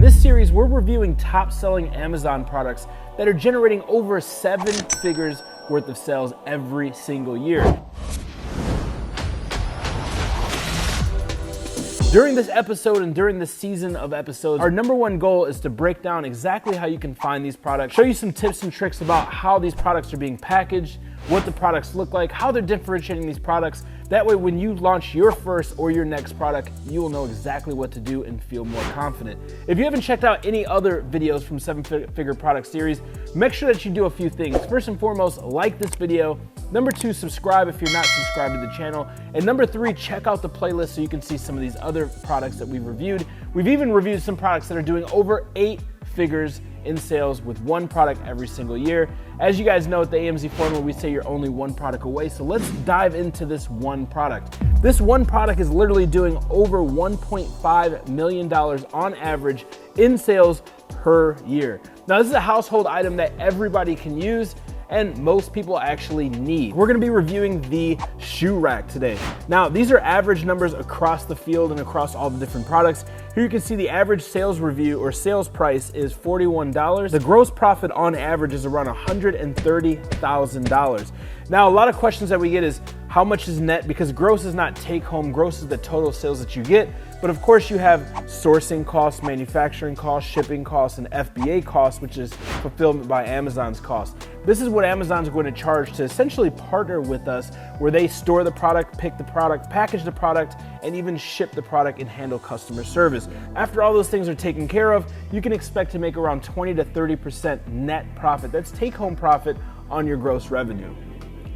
this series, we're reviewing top-selling Amazon products that are generating over 7 figures worth of sales every single year. During this episode and during this season of episodes, our number one goal is to break down exactly how you can find these products, show you some tips and tricks about how these products are being packaged, what the products look like, how they're differentiating these products. That way, when you launch your first or your next product, you will know exactly what to do and feel more confident. If you haven't checked out any other videos from 7-Figure Product Series, make sure that you do a few things. First and foremost, like this video. Number 2, subscribe if you're not subscribed to the channel. And number 3, check out the playlist so you can see some of these other products that we've reviewed. We've even reviewed some products that are doing over 8 figures in sales with one product every single year. As you guys know, at the AMZ formula, we say you're only one product away. So let's dive into this one product. This one product is literally doing over $1.5 million on average in sales per year. Now, this is a household item that everybody can use and most people actually need. We're gonna be reviewing the shoe rack today. Now, these are average numbers across the field and across all the different products. Here you can see the average sales review or sales price is $41. The gross profit on average is around $130,000. Now, a lot of questions that we get is, how much is net? Because gross is not take home, gross is the total sales that you get. But of course you have sourcing costs, manufacturing costs, shipping costs, and FBA costs, which is fulfillment by Amazon's cost. This is what Amazon's going to charge to essentially partner with us, where they store the product, pick the product, package the product, and even ship the product and handle customer service. After all those things are taken care of, you can expect to make around 20 to 30% net profit. That's take home profit on your gross revenue.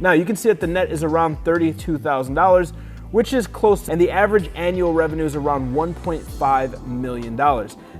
Now you can see that the net is around $32,000, which is close, and the average annual revenue is around $1.5 million.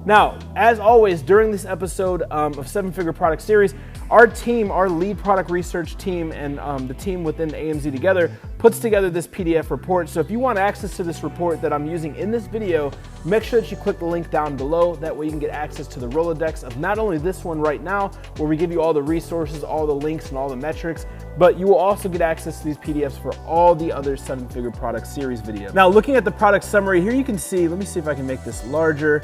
Now, as always, during this episode of 7-Figure Product Series, our team, our lead product research team, and the team within AMZ together puts together this PDF report. So if you want access to this report that I'm using in this video, make sure that you click the link down below. That way you can get access to the Rolodex of not only this one right now, where we give you all the resources, all the links, and all the metrics, but you will also get access to these PDFs for all the other 7-Figure Product Series videos. Now, looking at the product summary, here you can see, let me see if I can make this larger.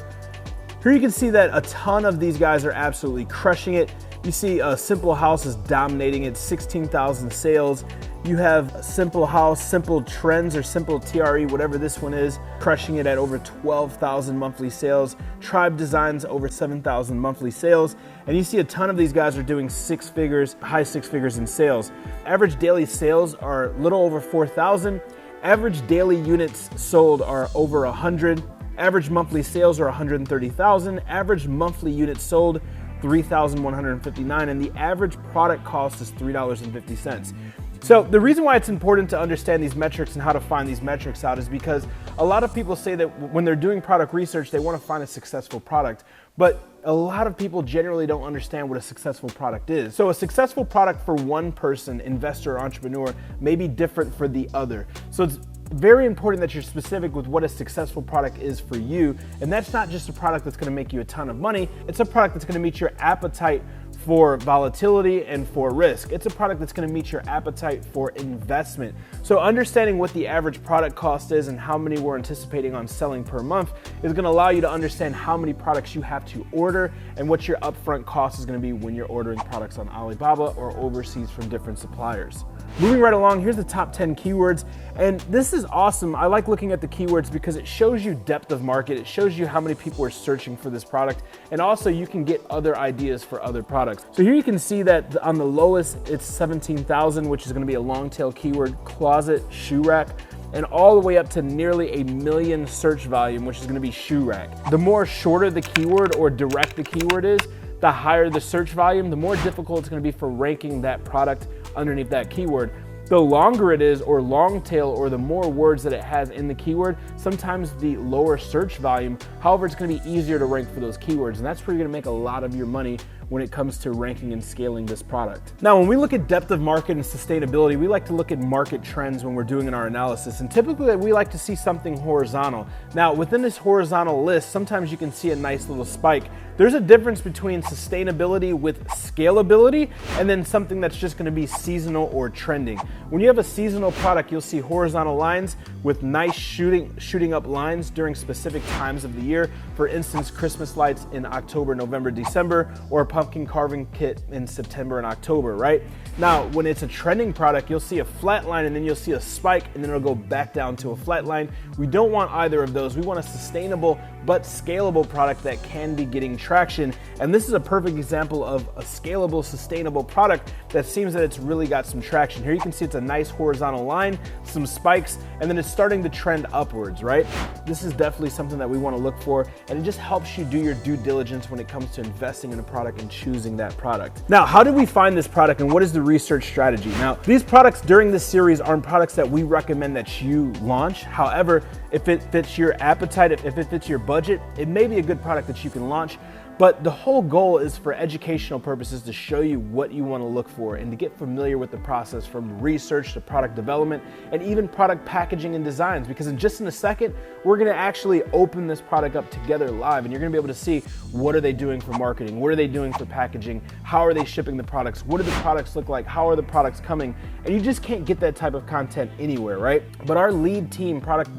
Here you can see that a ton of these guys are absolutely crushing it. You see Simple House is dominating it, 16,000 sales. You have Simple House, Simple Trends, or Simple TRE, whatever this one is, crushing it at over 12,000 monthly sales. Tribe Designs, over 7,000 monthly sales. And you see a ton of these guys are doing 6 figures, high 6 figures in sales. Average daily sales are a little over 4,000. Average daily units sold are over 100. Average monthly sales are 130,000. Average monthly units sold, 3,159, and the average product cost is $3.50. So the reason why it's important to understand these metrics and how to find these metrics out is because a lot of people say that when they're doing product research, they want to find a successful product, but a lot of people generally don't understand what a successful product is. So a successful product for one person, investor or entrepreneur, may be different for the other. So it's very important that you're specific with what a successful product is for you. And that's not just a product that's gonna make you a ton of money. It's a product that's gonna meet your appetite for volatility and for risk. It's a product that's gonna meet your appetite for investment. So understanding what the average product cost is and how many we're anticipating on selling per month is gonna allow you to understand how many products you have to order and what your upfront cost is gonna be when you're ordering products on Alibaba or overseas from different suppliers. Moving right along, here's the top 10 keywords. And this is awesome. I like looking at the keywords because it shows you depth of market. It shows you how many people are searching for this product. And also you can get other ideas for other products. So here you can see that on the lowest, it's 17,000, which is gonna be a long tail keyword, closet shoe rack, and all the way up to nearly 1 million search volume, which is gonna be shoe rack. The more shorter the keyword or direct the keyword is, the higher the search volume, the more difficult it's gonna be for ranking that product underneath that keyword. The longer it is, or long tail, or the more words that it has in the keyword, sometimes the lower search volume. However, it's gonna be easier to rank for those keywords, and that's where you're gonna make a lot of your money when it comes to ranking and scaling this product. Now, when we look at depth of market and sustainability, we like to look at market trends when we're doing our analysis, and typically we like to see something horizontal. Now, within this horizontal list, sometimes you can see a nice little spike. There's a difference between sustainability with scalability and then something that's just gonna be seasonal or trending. When you have a seasonal product, you'll see horizontal lines with nice shooting up lines during specific times of the year. For instance, Christmas lights in October, November, December, or a pumpkin carving kit in September and October, right? Now, when it's a trending product, you'll see a flat line and then you'll see a spike and then it'll go back down to a flat line. We don't want either of those. We want a sustainable but scalable product that can be getting traction. And this is a perfect example of a scalable, sustainable product that seems that it's really got some traction. Here you can see it's a nice horizontal line, some spikes, and then it's starting to trend upwards, right? This is definitely something that we want to look for, and it just helps you do your due diligence when it comes to investing in a product and choosing that product. Now, how did we find this product and what is the research strategy? Now, these products during this series aren't products that we recommend that you launch. However, if it fits your appetite, if it fits your budget, it may be a good product that you can launch. But the whole goal is for educational purposes to show you what you want to look for and to get familiar with the process from research to product development and even product packaging and designs, because in just in a second, we're going to actually open this product up together live and you're going to be able to see what are they doing for marketing, what are they doing for packaging, how are they shipping the products, what do the products look like, how are the products coming, and you just can't get that type of content anywhere, right? But our lead team, product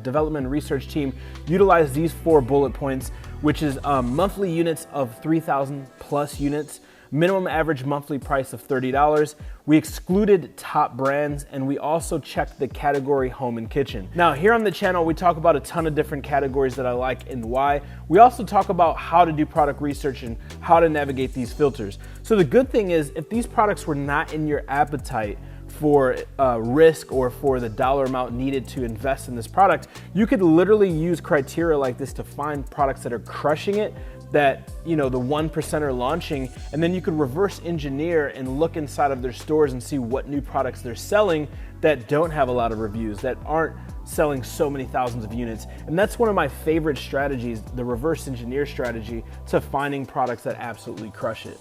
development and research team, utilize these 4 bullet points, which is monthly units of 3,000 plus units, minimum average monthly price of $30. We excluded top brands, and we also checked the category home and kitchen. Now, here on the channel, we talk about a ton of different categories that I like and why. We also talk about how to do product research and how to navigate these filters. So the good thing is, if these products were not in your appetite for risk or for the dollar amount needed to invest in this product, you could literally use criteria like this to find products that are crushing it, that, you know, the 1% are launching, and then you could reverse engineer and look inside of their stores and see what new products they're selling that don't have a lot of reviews, that aren't selling so many thousands of units. And that's one of my favorite strategies, the reverse engineer strategy, to finding products that absolutely crush it.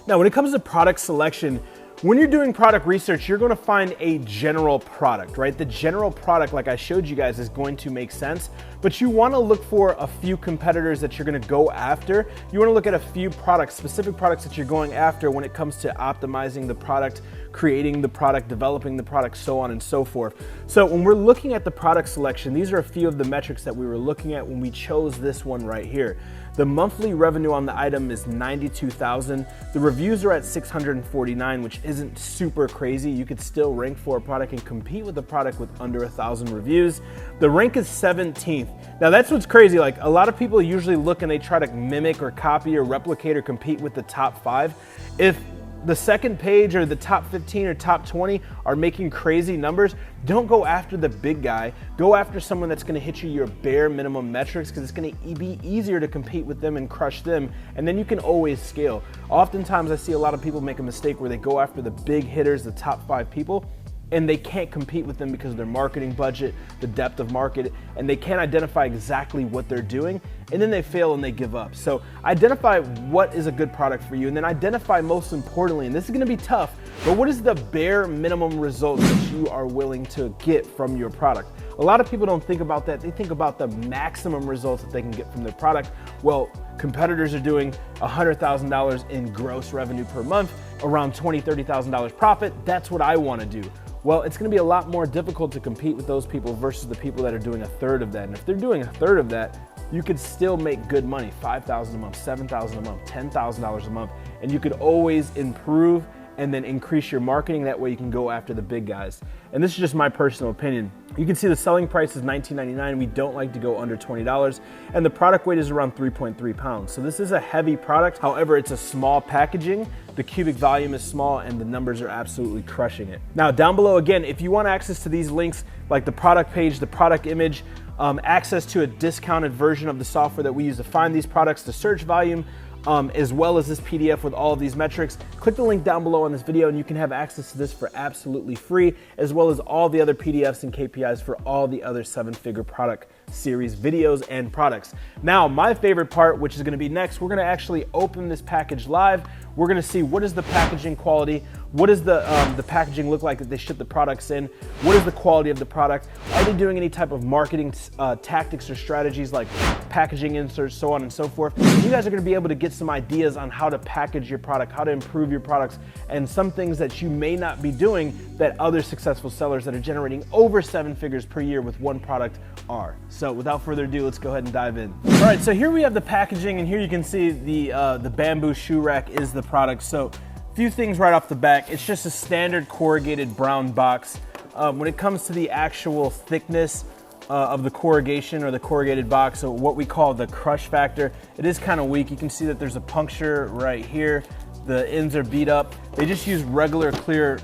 Now, when it comes to product selection, when you're doing product research, you're going to find a general product, right? The general product, like I showed you guys, is going to make sense, but you want to look for a few competitors that you're going to go after. You want to look at a few products, specific products that you're going after when it comes to optimizing the product, creating the product, developing the product, so on and so forth. So when we're looking at the product selection, these are a few of the metrics that we were looking at when we chose this one right here. The monthly revenue on the item is $92,000. The reviews are at 649, which isn't super crazy. You could still rank for a product and compete with a product with under 1,000 reviews. The rank is 17th. Now that's what's crazy. Like, a lot of people usually look and they try to mimic or copy or replicate or compete with the top 5. If the second page or the top 15 or top 20 are making crazy numbers, don't go after the big guy. Go after someone that's gonna hit you your bare minimum metrics, because it's gonna be easier to compete with them and crush them, and then you can always scale. Oftentimes I see a lot of people make a mistake where they go after the big hitters, the top 5 people, and they can't compete with them because of their marketing budget, the depth of market, and they can't identify exactly what they're doing, and then they fail and they give up. So identify what is a good product for you, and then identify, most importantly, and this is gonna be tough, but what is the bare minimum results that you are willing to get from your product? A lot of people don't think about that. They think about the maximum results that they can get from their product. Well, competitors are doing $100,000 in gross revenue per month, around $20,000, $30,000 profit. That's what I wanna do. Well, it's gonna be a lot more difficult to compete with those people versus the people that are doing a third of that. And if they're doing a third of that, you could still make good money, $5,000 a month, $7,000 a month, $10,000 a month, and you could always improve and then increase your marketing. That way you can go after the big guys. And this is just my personal opinion. You can see the selling price is $19.99. We don't like to go under $20, and the product weight is around 3.3 pounds. So this is a heavy product. However, it's a small packaging. The cubic volume is small and the numbers are absolutely crushing it. Now down below, again, if you want access to these links, like the product page, the product image, access to a discounted version of the software that we use to find these products, the search volume, as well as this PDF with all of these metrics. Click the link down below on this video and you can have access to this for absolutely free, as well as all the other PDFs and KPIs for all the other 7-figure product series videos and products. Now, my favorite part, which is gonna be next, we're gonna actually open this package live. We're gonna see what is the packaging quality, what does the packaging look like that they ship the products in, what is the quality of the product, are they doing any type of marketing tactics or strategies like packaging inserts, so on and so forth. And you guys are gonna be able to get some ideas on how to package your product, how to improve your products, and some things that you may not be doing that other successful sellers that are generating over 7 figures per year with one product are. So without further ado, let's go ahead and dive in. All right, so here we have the packaging, and here you can see the bamboo shoe rack is the product. So a few things right off the back. It's just a standard corrugated brown box. When it comes to the actual thickness of the corrugation or the corrugated box, so what we call the crush factor, it is kind of weak. You can see that there's a puncture right here. The ends are beat up. They just use regular clear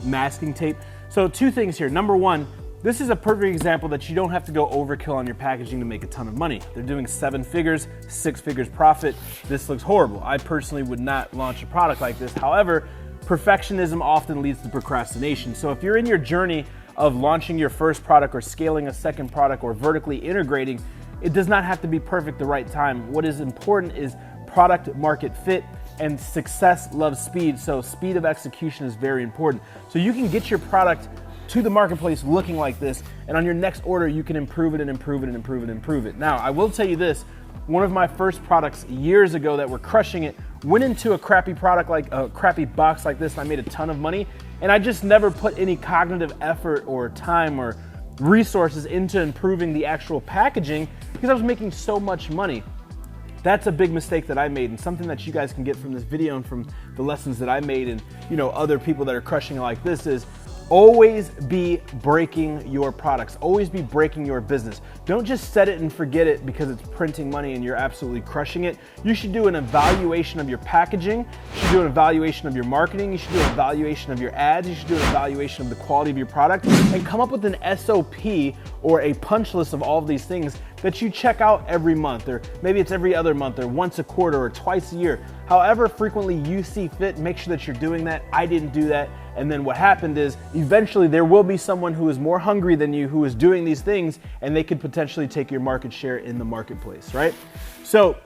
masking tape. So two things here. Number one, this is a perfect example that you don't have to go overkill on your packaging to make a ton of money. They're doing 7 figures, 6 figures profit. This looks horrible. I personally would not launch a product like this. However, perfectionism often leads to procrastination. So if you're in your journey of launching your first product or scaling a second product or vertically integrating, it does not have to be perfect the right time. What is important is product market fit, and success loves speed. So speed of execution is very important. So you can get your product to the marketplace looking like this, and on your next order you can improve it and improve it and improve it and improve it. Now, I will tell you this, one of my first products years ago that were crushing it went into a crappy product, like a crappy box like this, and I made a ton of money, and I just never put any cognitive effort or time or resources into improving the actual packaging because I was making so much money. That's a big mistake that I made, and something that you guys can get from this video and from the lessons that I made and other people that are crushing it like this is always be breaking your products. Always be breaking your business. Don't just set it and forget it because it's printing money and you're absolutely crushing it. You should do an evaluation of your packaging. You should do an evaluation of your marketing. You should do an evaluation of your ads. You should do an evaluation of the quality of your product and come up with an SOP or a punch list of all of these things that you check out every month, or maybe it's every other month, or once a quarter, or twice a year. However frequently you see fit, make sure that you're doing that. I didn't do that. And then what happened is eventually there will be someone who is more hungry than you who is doing these things, and they could potentially take your market share in the marketplace, right? So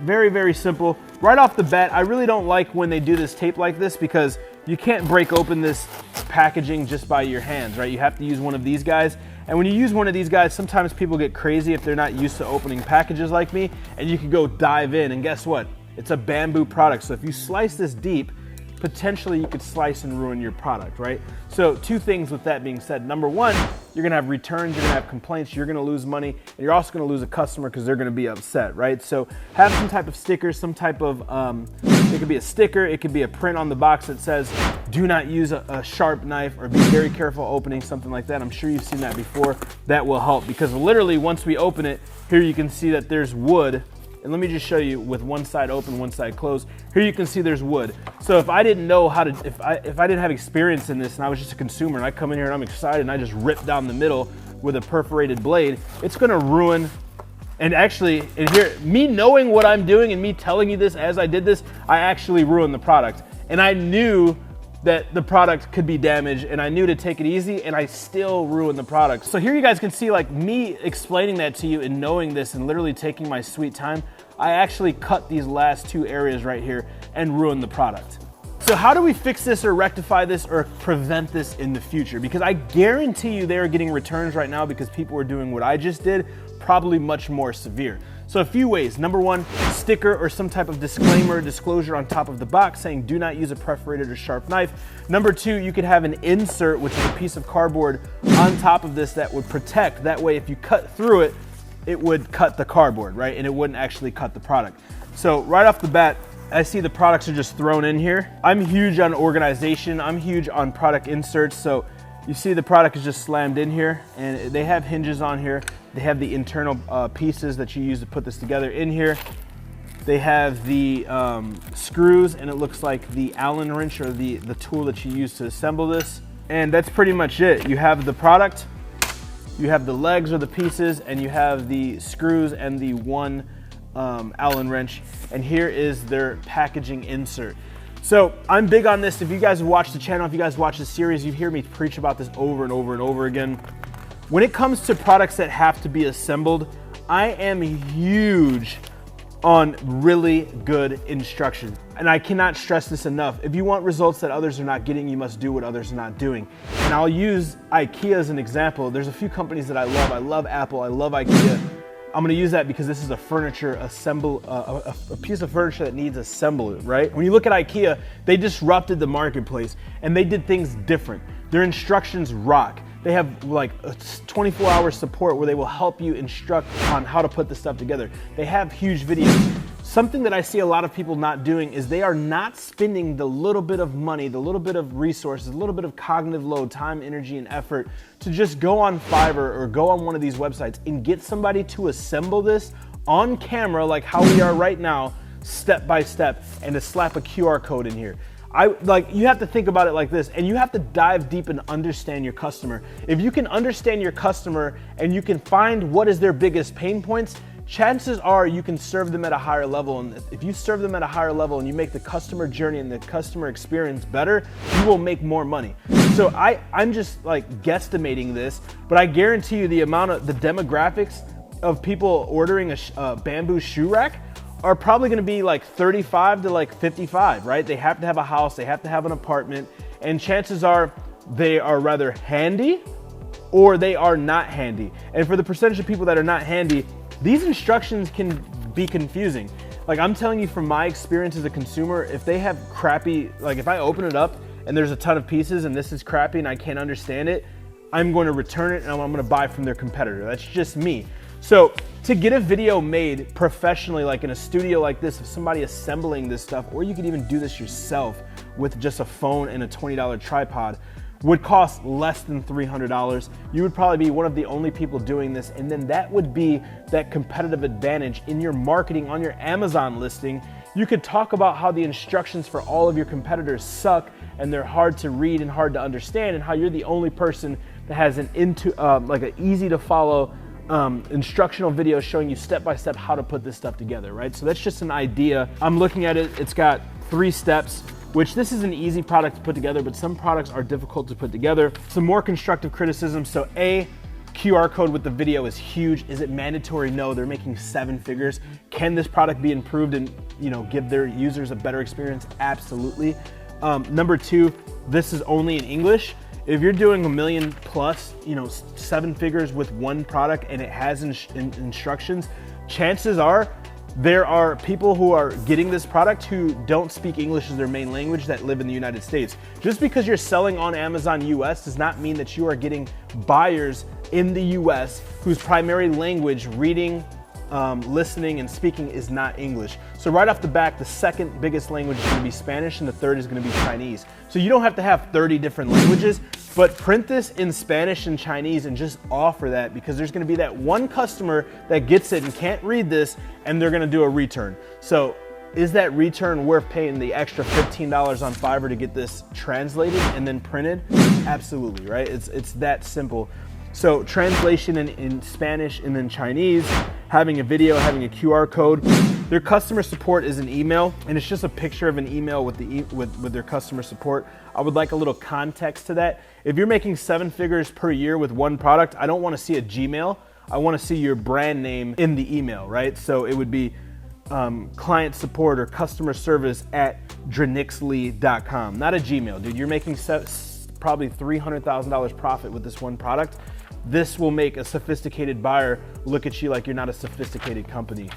very, very simple. Right off the bat, I really don't like when they do this tape like this because you can't break open this packaging just by your hands, right? You have to use one of these guys. And when you use one of these guys, sometimes people get crazy if they're not used to opening packages like me, and you can go dive in, and guess what? It's a bamboo product. So if you slice this deep, potentially you could slice and ruin your product, right? So two things with that being said. Number one, you're gonna have returns, you're gonna have complaints, you're gonna lose money, and you're also gonna lose a customer because they're gonna be upset, right? So have some type of sticker, some type of, it could be a sticker, it could be a print on the box that says, do not use a sharp knife, or be very careful opening, something like that. I'm sure you've seen that before. That will help because literally once we open it, here you can see that there's wood. And let me just show you with one side open, one side closed. Here you can see there's wood. So if I didn't know how to, if I didn't have experience in this and I was just a consumer and I come in here and I'm excited and I just rip down the middle with a perforated blade, it's gonna ruin. And actually, and here, me knowing what I'm doing and me telling you this as I did this, I actually ruined the product. And I knew that the product could be damaged, and I knew to take it easy, and I still ruined the product. So here you guys can see like me explaining that to you and knowing this and literally taking my sweet time, I actually cut these last two areas right here and ruined the product. So how do we fix this or rectify this or prevent this in the future? Because I guarantee you they are getting returns right now because people are doing what I just did, probably much more severe. So a few ways. Number one, sticker or some type of disclaimer or disclosure on top of the box saying do not use a perforated or sharp knife. Number two, you could have an insert, which is a piece of cardboard on top of this that would protect. That way if you cut through it, it would cut the cardboard, right? And it wouldn't actually cut the product. So right off the bat, I see the products are just thrown in here. I'm huge on organization. I'm huge on product inserts. So you see the product is just slammed in here, and they have hinges on here. They have the internal pieces that you use to put this together in here. They have the screws, and it looks like the Allen wrench or the tool that you use to assemble this. And that's pretty much it. You have the product, you have the legs or the pieces, and you have the screws and the one Allen wrench, and here is their packaging insert. So I'm big on this. If you guys have watched the channel, if you guys watch the series, you hear me preach about this over and over and over again. When it comes to products that have to be assembled, I am huge on really good instructions. And I cannot stress this enough. If you want results that others are not getting, you must do what others are not doing. And I'll use IKEA as an example. There's a few companies that I love. I love Apple, I love IKEA. I'm gonna use that because this is a piece of furniture that needs assembly, right? When you look at IKEA, they disrupted the marketplace and they did things different. Their instructions rock. They have like a 24-hour support where they will help you instruct on how to put this stuff together. They have huge videos. Something that I see a lot of people not doing is they are not spending the little bit of money, the little bit of resources, a little bit of cognitive load, time, energy, and effort to just go on Fiverr or go on one of these websites and get somebody to assemble this on camera like how we are right now, step by step, and to slap a QR code in here. You have to think about it like this, and you have to dive deep and understand your customer. If you can understand your customer and you can find what is their biggest pain points, chances are you can serve them at a higher level. And if you serve them at a higher level and you make the customer journey and the customer experience better, you will make more money. So I'm just like guesstimating this, but I guarantee you the demographics of people ordering a bamboo shoe rack are probably gonna be like 35 to like 55, right? They have to have a house, they have to have an apartment, and chances are they are rather handy or they are not handy. And for the percentage of people that are not handy, these instructions can be confusing. Like I'm telling you from my experience as a consumer, if they have crappy, like if I open it up and there's a ton of pieces and this is crappy and I can't understand it, I'm going to return it and I'm going to buy from their competitor. That's just me. So to get a video made professionally, like in a studio like this, of somebody assembling this stuff, or you could even do this yourself with just a phone and a $20 tripod, would cost less than $300. You would probably be one of the only people doing this, and then that would be that competitive advantage in your marketing on your Amazon listing. You could talk about how the instructions for all of your competitors suck and they're hard to read and hard to understand, and how you're the only person that has an easy to follow instructional video showing you step by step how to put this stuff together, right? So that's just an idea. I'm looking at it, it's got 3 steps, which this is an easy product to put together, but some products are difficult to put together. Some more constructive criticism. So QR code with the video is huge. Is it mandatory? No, they're making 7 figures. Can this product be improved and give their users a better experience? Absolutely. Number 2, this is only in English. If you're doing $1 million plus, 7 figures with one product and it has instructions, chances are there are people who are getting this product who don't speak English as their main language that live in the United States. Just because you're selling on Amazon US does not mean that you are getting buyers in the US whose primary language, reading, listening, and speaking is not English. So right off the bat, the second biggest language is going to be Spanish and the third is going to be Chinese. So you don't have to have 30 different languages, but print this in Spanish and Chinese and just offer that, because there's going to be that one customer that gets it and can't read this and they're going to do a return. So is that return worth paying the extra $15 on Fiverr to get this translated and then printed? Absolutely, right? It's that simple. So translation in Spanish and then Chinese, having a video, having a QR code. Their customer support is an email, and it's just a picture of an email with their customer support. I would like a little context to that. If you're making 7 figures per year with one product, I don't want to see a Gmail. I want to see your brand name in the email, right? So it would be client support or customer service at dranixley.com, not a Gmail. Dude, you're making probably $300,000 profit with this one product. This will make a sophisticated buyer look at you like you're not a sophisticated company.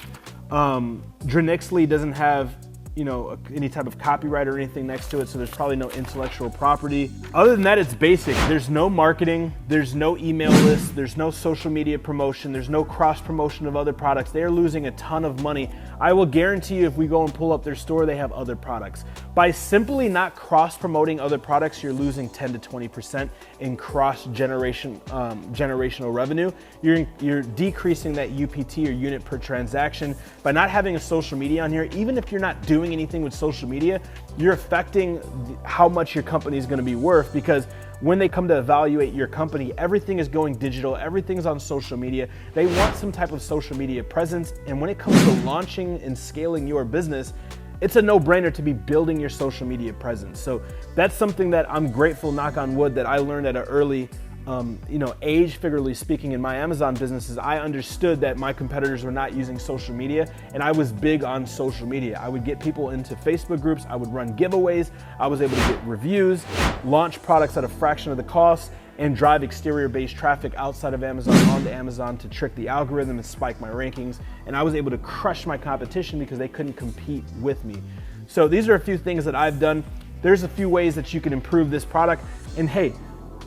Dranixley doesn't have any type of copyright or anything next to it, so there's probably no intellectual property. Other than that, it's basic. There's no marketing, there's no email list, there's no social media promotion, there's no cross promotion of other products. They are losing a ton of money. I will guarantee you if we go and pull up their store, they have other products. By simply not cross promoting other products, you're losing 10 to 20% in cross generational revenue. You're decreasing that UPT or unit per transaction. By not having a social media on here, even if you're not doing anything with social media, you're affecting how much your company is going to be worth, because when they come to evaluate your company, everything is going digital, everything's on social media. They want some type of social media presence. And when it comes to launching and scaling your business, it's a no-brainer to be building your social media presence. So that's something that I'm grateful, knock on wood, that I learned at an early age, figuratively speaking, in my Amazon businesses. I understood that my competitors were not using social media, and I was big on social media. I would get people into Facebook groups, I would run giveaways, I was able to get reviews, launch products at a fraction of the cost, and drive exterior-based traffic outside of Amazon onto Amazon to trick the algorithm and spike my rankings. And I was able to crush my competition because they couldn't compete with me. So these are a few things that I've done. There's a few ways that you can improve this product. And hey,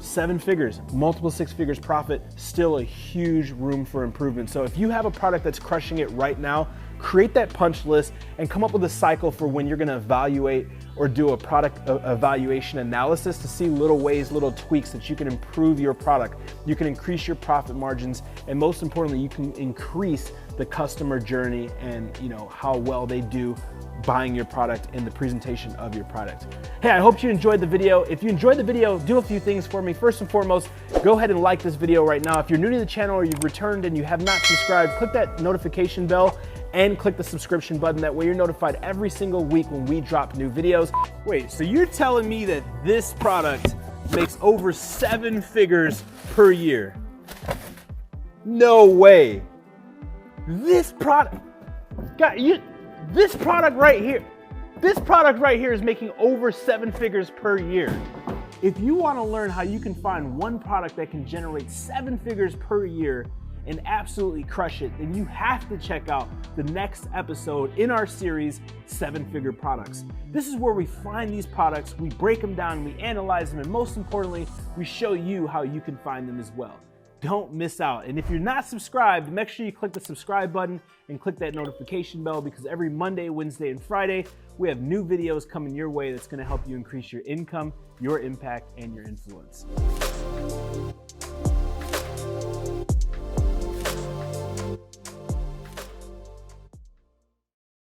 7 figures, multiple 6 figures profit, still a huge room for improvement. So if you have a product that's crushing it right now, create that punch list and come up with a cycle for when you're gonna evaluate or do a product evaluation analysis to see little ways, little tweaks that you can improve your product. You can increase your profit margins, and most importantly, you can increase the customer journey and how well they do buying your product and the presentation of your product. Hey, I hope you enjoyed the video. If you enjoyed the video, do a few things for me. First and foremost, go ahead and like this video right now. If you're new to the channel or you've returned and you have not subscribed, click that notification bell and click the subscription button. That way you're notified every single week when we drop new videos. Wait, so you're telling me that this product makes over 7 figures per year? No way. This product, this product right here is making over 7 figures per year. If you want to learn how you can find one product that can generate 7 figures per year and absolutely crush it, then you have to check out the next episode in our series, 7-Figure Products. This is where we find these products, we break them down, we analyze them, and most importantly, we show you how you can find them as well. Don't miss out. And if you're not subscribed, make sure you click the subscribe button and click that notification bell, because every Monday, Wednesday, and Friday, we have new videos coming your way that's gonna help you increase your income, your impact, and your influence.